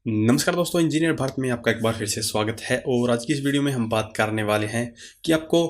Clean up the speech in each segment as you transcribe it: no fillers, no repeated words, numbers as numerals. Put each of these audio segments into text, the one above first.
नमस्कार दोस्तों, इंजीनियर भारत में आपका एक बार फिर से स्वागत है। और आज की इस वीडियो में हम बात करने वाले हैं कि आपको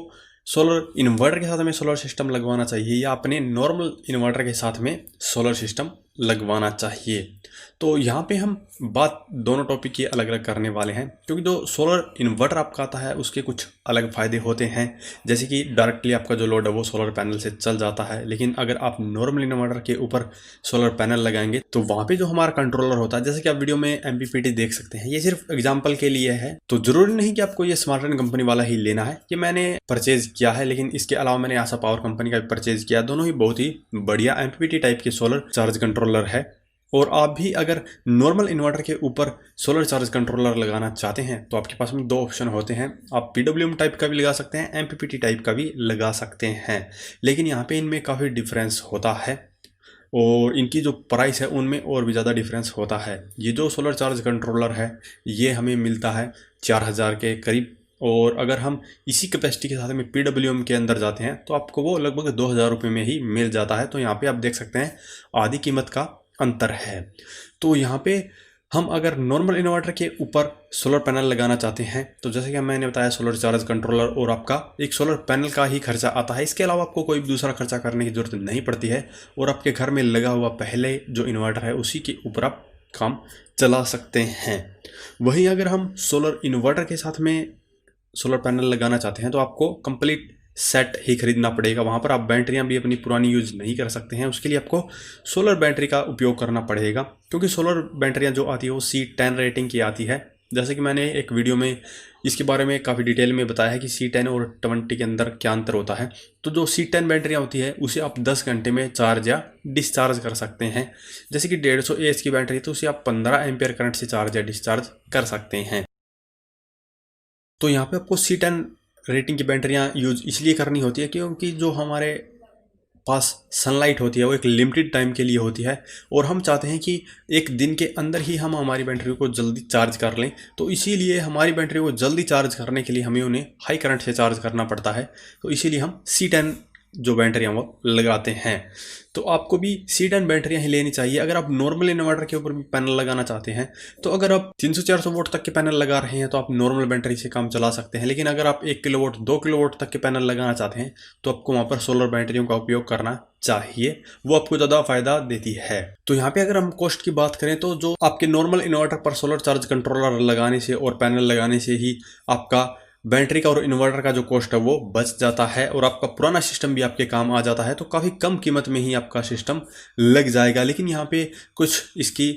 सोलर इन्वर्टर के साथ में सोलर सिस्टम लगवाना चाहिए या अपने नॉर्मल इन्वर्टर के साथ में सोलर सिस्टम लगवाना चाहिए। तो यहाँ पे हम बात दोनों टॉपिक की अलग अलग करने वाले हैं, क्योंकि जो सोलर इन्वर्टर आपका आता है उसके कुछ अलग फ़ायदे होते हैं। जैसे कि डायरेक्टली आपका जो लोड है वो सोलर पैनल से चल जाता है, लेकिन अगर आप नॉर्मल इन्वर्टर के ऊपर सोलर पैनल लगाएंगे तो वहाँ पे जो हमारा कंट्रोलर होता है, जैसे कि आप वीडियो में MPPT देख सकते हैं, ये सिर्फ एग्जाम्पल के लिए है। तो जरूरी नहीं कि आपको ये स्मार्टन कंपनी वाला ही लेना है। ये मैंने परचेज किया है, लेकिन इसके अलावा मैंने आशा पावर कंपनी का भी परचेज किया। दोनों ही बहुत ही बढ़िया MPPT टाइप के सोलर चार्ज कंट्रोलर है। और आप भी अगर नॉर्मल इन्वर्टर के ऊपर सोलर चार्ज कंट्रोलर लगाना चाहते हैं तो आपके पास में दो ऑप्शन होते हैं। आप PWM टाइप का भी लगा सकते हैं, MPPT टाइप का भी लगा सकते हैं, लेकिन यहाँ पे इनमें काफ़ी डिफरेंस होता है और इनकी जो प्राइस है उनमें और भी ज़्यादा डिफरेंस होता है। ये जो सोलर चार्ज कंट्रोलर है ये हमें मिलता है 4000 के करीब, और अगर हम इसी कैपेसिटी के साथ में PWM के अंदर जाते हैं तो आपको वो लगभग 2000 रुपये में ही मिल जाता है। तो यहाँ पे आप देख सकते हैं आधी कीमत का अंतर है। तो यहाँ पे हम अगर नॉर्मल इन्वर्टर के ऊपर सोलर पैनल लगाना चाहते हैं तो जैसे कि मैंने बताया, सोलर चार्ज कंट्रोलर और आपका एक सोलर पैनल का ही खर्चा आता है। इसके अलावा आपको कोई भी दूसरा खर्चा करने की ज़रूरत नहीं पड़ती है, और आपके घर में लगा हुआ पहले जो इन्वर्टर है उसी के ऊपर आप काम चला सकते हैं। वहीं अगर हम सोलर इन्वर्टर के साथ में सोलर पैनल लगाना चाहते हैं तो आपको कंप्लीट सेट ही खरीदना पड़ेगा। वहाँ पर आप बैटरियाँ भी अपनी पुरानी यूज़ नहीं कर सकते हैं, उसके लिए आपको सोलर बैटरी का उपयोग करना पड़ेगा, क्योंकि सोलर बैटरियाँ जो आती है वो C10 रेटिंग की आती है। जैसे कि मैंने एक वीडियो में इसके बारे में काफ़ी डिटेल में बताया है कि C10 और 20 के अंदर क्या अंतर होता है। तो जो C10 बैटरियाँ होती है उसे आप 10 घंटे में चार्ज या डिस्चार्ज कर सकते हैं। जैसे कि 150 AH की बैटरी तो उसे आप 15 एम्पियर करंट से चार्ज या डिस्चार्ज कर सकते हैं। तो यहाँ पे आपको C10 रेटिंग की बैटरियाँ यूज इसलिए करनी होती है क्योंकि जो हमारे पास सनलाइट होती है वो एक लिमिटेड टाइम के लिए होती है, और हम चाहते हैं कि एक दिन के अंदर ही हम हमारी बैटरी को जल्दी चार्ज कर लें। तो इसीलिए हमारी बैटरी को जल्दी चार्ज करने के लिए हमें उन्हें हाई करंट से चार्ज करना पड़ता है। तो इसीलिए हम C10 जो बैटरियाँ वो लगाते हैं। तो आपको भी C10 बैटरियाँ ही लेनी चाहिए अगर आप नॉर्मल इन्वर्टर के ऊपर भी पैनल लगाना चाहते हैं। तो अगर आप 300-400 वोल्ट तक के पैनल लगा रहे हैं तो आप नॉर्मल बैटरी से काम चला सकते हैं, लेकिन अगर आप 1 किलोवाट 2 किलोवाट तक के पैनल लगाना चाहते हैं तो आपको वहाँ पर सोलर बैटरियों का उपयोग करना चाहिए, वो आपको ज़्यादा फायदा देती है। तो यहाँ पे अगर हम कॉस्ट की बात करें तो जो आपके नॉर्मल इन्वर्टर पर सोलर चार्ज कंट्रोलर लगाने से और पैनल लगाने से ही आपका बैटरी का और इन्वर्टर का जो कॉस्ट है वो बच जाता है, और आपका पुराना सिस्टम भी आपके काम आ जाता है। तो काफ़ी कम कीमत में ही आपका सिस्टम लग जाएगा। लेकिन यहाँ पे कुछ इसकी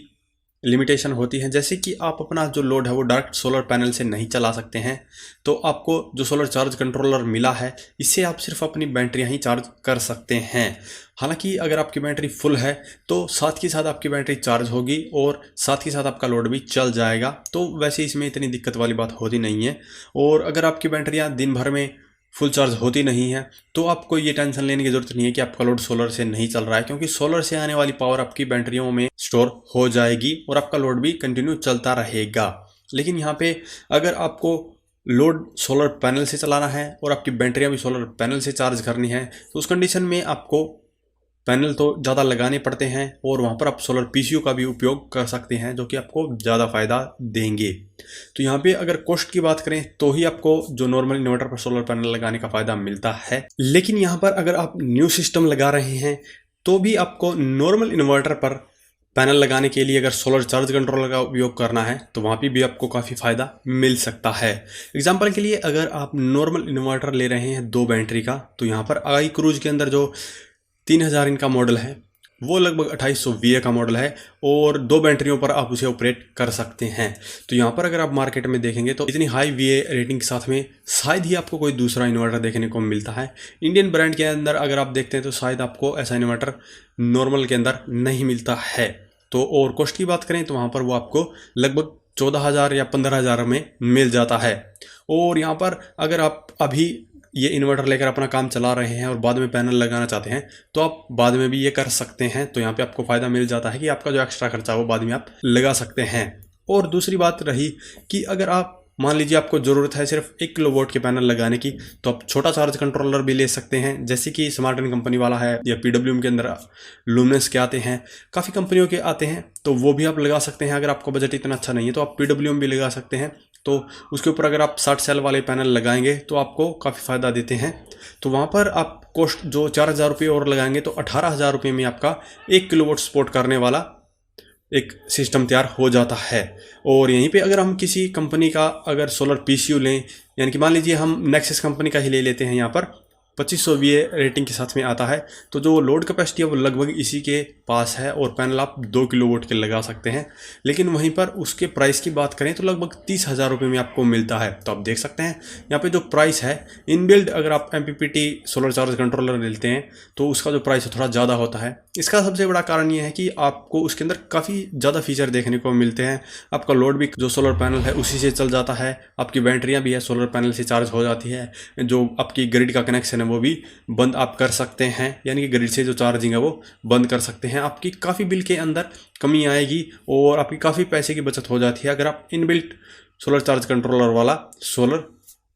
लिमिटेशन होती है, जैसे कि आप अपना जो लोड है वो डायरेक्ट सोलर पैनल से नहीं चला सकते हैं। तो आपको जो सोलर चार्ज कंट्रोलर मिला है इससे आप सिर्फ अपनी बैटरियाँ ही चार्ज कर सकते हैं। हालांकि अगर आपकी बैटरी फुल है तो साथ के साथ आपकी बैटरी चार्ज होगी और साथ के साथ आपका लोड भी चल जाएगा। तो वैसे इसमें इतनी दिक्कत वाली बात होती नहीं है। और अगर आपकी बैटरियाँ दिन भर में फुल चार्ज होती नहीं है तो आपको ये टेंशन लेने की ज़रूरत नहीं है कि आपका लोड सोलर से नहीं चल रहा है, क्योंकि सोलर से आने वाली पावर आपकी बैटरियों में स्टोर हो जाएगी और आपका लोड भी कंटिन्यू चलता रहेगा। लेकिन यहाँ पे अगर आपको लोड सोलर पैनल से चलाना है और आपकी बैटरियाँ भी सोलर पैनल से चार्ज करनी है तो उस कंडीशन में आपको पैनल तो ज़्यादा लगाने पड़ते हैं, और वहाँ पर आप सोलर PCU का भी उपयोग कर सकते हैं जो कि आपको ज़्यादा फ़ायदा देंगे। तो यहाँ पे अगर कॉस्ट की बात करें तो ही आपको जो नॉर्मल इन्वर्टर पर सोलर पैनल लगाने का फ़ायदा मिलता है। लेकिन यहाँ पर अगर आप न्यू सिस्टम लगा रहे हैं तो भी आपको नॉर्मल इन्वर्टर पर पैनल लगाने के लिए अगर सोलर चार्ज कंट्रोलर का उपयोग करना है तो वहाँ पे भी आपको काफ़ी फ़ायदा मिल सकता है। एग्जाम्पल के लिए अगर आप नॉर्मल इन्वर्टर ले रहे हैं 2 बैटरी का, तो यहाँ पर आई क्रूज के अंदर जो 3000 इनका मॉडल है वो लगभग 2800 VA का मॉडल है, और 2 बैटरियों पर आप उसे ऑपरेट कर सकते हैं। तो यहाँ पर अगर आप मार्केट में देखेंगे तो इतनी हाई VA रेटिंग के साथ में शायद ही आपको कोई दूसरा इन्वर्टर देखने को मिलता है। इंडियन ब्रांड के अंदर अगर आप देखते हैं तो शायद आपको ऐसा इन्वर्टर नॉर्मल के अंदर नहीं मिलता है। तो और कॉस्ट की बात करें तो वहाँ पर वो आपको लगभग 14,000 या 15,000 में मिल जाता है। और यहाँ पर अगर आप अभी ये इन्वर्टर लेकर अपना काम चला रहे हैं और बाद में पैनल लगाना चाहते हैं तो आप बाद में भी ये कर सकते हैं। तो यहाँ पे आपको फ़ायदा मिल जाता है कि आपका जो एक्स्ट्रा खर्चा है वो बाद में आप लगा सकते हैं। और दूसरी बात रही कि अगर आप मान लीजिए आपको ज़रूरत है सिर्फ 1 किलोवाट के पैनल लगाने की, तो आप छोटा चार्ज कंट्रोलर भी ले सकते हैं, जैसे कि स्मार्ट एन कंपनी वाला है या PWM के अंदर लुमिनस के आते हैं, काफ़ी कंपनियों के आते हैं, तो वो भी आप लगा सकते हैं। अगर आपका बजट इतना अच्छा नहीं है तो आप PWM भी लगा सकते हैं। तो उसके ऊपर अगर आप 60 सेल वाले पैनल लगाएंगे तो आपको काफ़ी फ़ायदा देते हैं। तो वहाँ पर आप कॉस्ट जो 4000 रुपये और लगाएंगे तो 18,000 रुपये में आपका 1 किलोवाट सपोर्ट करने वाला एक सिस्टम तैयार हो जाता है। और यहीं पे अगर हम किसी कंपनी का अगर सोलर PCU लें, यानी कि मान लीजिए हम नेक्सस कंपनी का ही ले लेते हैं, यहाँ पर 2500 VA रेटिंग के साथ में आता है, तो जो लोड कैपेसिटी है वो लगभग इसी के पास है और पैनल आप 2 किलोवाट के लगा सकते हैं। लेकिन वहीं पर उसके प्राइस की बात करें तो लगभग 30,000 रुपये में आपको मिलता है। तो आप देख सकते हैं यहाँ पे जो प्राइस है इनबिल्ड, अगर आप MPPT सोलर चार्ज कंट्रोलर लेते हैं तो उसका जो प्राइस है थोड़ा ज़्यादा होता है। इसका सबसे बड़ा कारण ये है कि आपको उसके अंदर काफ़ी ज़्यादा फीचर देखने को मिलते हैं। आपका लोड भी जो सोलर पैनल है उसी से चल जाता है, आपकी बैटरियाँ भी है सोलर पैनल से चार्ज हो जाती है, जो आपकी ग्रिड का कनेक्शन है वो भी बंद आप कर सकते हैं, यानी कि ग्रिड से जो चार्जिंग है वो बंद कर सकते हैं। आपकी काफ़ी बिल के अंदर कमी आएगी और आपकी काफ़ी पैसे की बचत हो जाती है अगर आप इनबिल्ट सोलर चार्ज कंट्रोलर वाला सोलर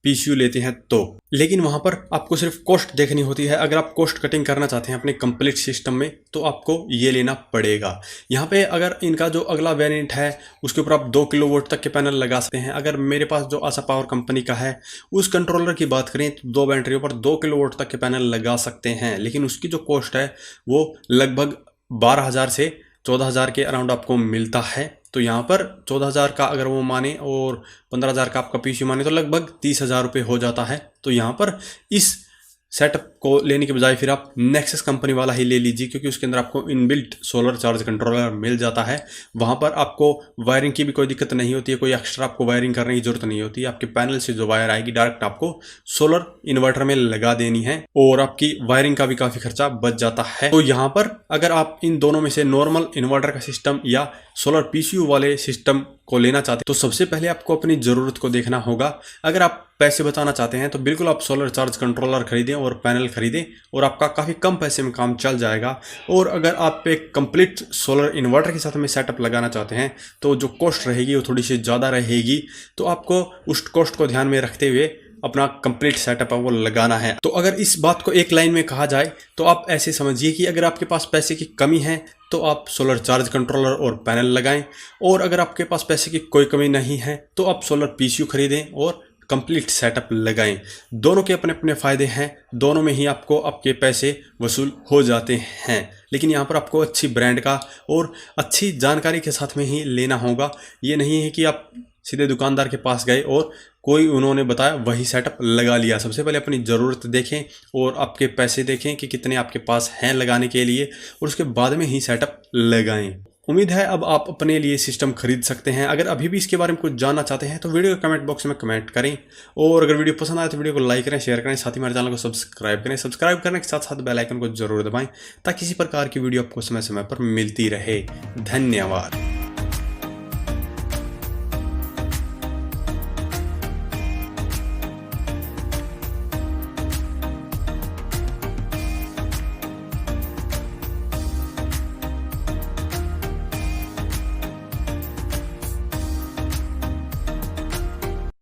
PCU लेते हैं तो। लेकिन वहाँ पर आपको सिर्फ कॉस्ट देखनी होती है। अगर आप कॉस्ट कटिंग करना चाहते हैं अपने कंप्लीट सिस्टम में तो आपको ये लेना पड़ेगा। यहाँ पे अगर इनका जो अगला वेरिएंट है उसके ऊपर आप 2 किलोवाट तक के पैनल लगा सकते हैं। अगर मेरे पास जो आशा पावर कंपनी का है उस कंट्रोलर की बात करें तो 2 बैटरियों पर 2 किलोवाट तक के पैनल लगा सकते हैं, लेकिन उसकी जो कॉस्ट है वो लगभग 12,000 से 14,000 के अराउंड आपको मिलता है। तो यहाँ पर 14,000 का अगर वो माने और 15,000 का आपका PCU माने तो लगभग 30,000 रुपये हो जाता है। तो यहाँ पर इस सेटअप को लेने के बजाय फिर आप नेक्सस कंपनी वाला ही ले लीजिए, क्योंकि उसके अंदर आपको इनबिल्ट सोलर चार्ज कंट्रोलर मिल जाता है। वहाँ पर आपको वायरिंग की भी कोई दिक्कत नहीं होती है, कोई एक्स्ट्रा आपको वायरिंग करने की जरूरत नहीं होती है। आपके पैनल से जो वायर आएगी डायरेक्ट आपको सोलर इन्वर्टर में लगा देनी है और आपकी वायरिंग का भी काफ़ी खर्चा बच जाता है। तो यहाँ पर अगर आप इन दोनों में से नॉर्मल इन्वर्टर का सिस्टम या सोलर PCU वाले सिस्टम को लेना चाहते हैं तो सबसे पहले आपको अपनी ज़रूरत को देखना होगा। अगर आप पैसे बचाना चाहते हैं तो बिल्कुल आप सोलर चार्ज कंट्रोलर खरीदें और पैनल खरीदें और आपका काफ़ी कम पैसे में काम चल जाएगा। और अगर आप एक कंप्लीट सोलर इन्वर्टर के साथ में सेटअप लगाना चाहते हैं तो जो कॉस्ट रहेगी वो थोड़ी सी ज़्यादा रहेगी, तो आपको उस कॉस्ट को ध्यान में रखते हुए अपना कंप्लीट सेटअप है वो लगाना है। तो अगर इस बात को एक लाइन में कहा जाए तो आप ऐसे समझिए कि अगर आपके पास पैसे की कमी है तो आप सोलर चार्ज कंट्रोलर और पैनल लगाएं, और अगर आपके पास पैसे की कोई कमी नहीं है तो आप सोलर PCU खरीदें और कंप्लीट सेटअप लगाएं। दोनों के अपने अपने फ़ायदे हैं, दोनों में ही आपको आपके पैसे वसूल हो जाते हैं। लेकिन यहाँ पर आपको अच्छी ब्रांड का और अच्छी जानकारी के साथ में ही लेना होगा। ये नहीं है कि आप सीधे दुकानदार के पास गए और कोई उन्होंने बताया वही सेटअप लगा लिया। सबसे पहले अपनी ज़रूरत देखें और आपके पैसे देखें कि कितने आपके पास हैं लगाने के लिए, और उसके बाद में ही सेटअप लगाएं। उम्मीद है अब आप अपने लिए सिस्टम खरीद सकते हैं। अगर अभी भी इसके बारे में कुछ जानना चाहते हैं तो वीडियो के कमेंट बॉक्स में कमेंट करें, और अगर वीडियो पसंद आए तो वीडियो को लाइक करें, शेयर करें, साथ ही हमारे चैनल को सब्सक्राइब करें। सब्सक्राइब करने के साथ साथ बेल आइकन को जरूर दबाएं ताकि इसी प्रकार की वीडियो आपको समय समय पर मिलती रहे। धन्यवाद।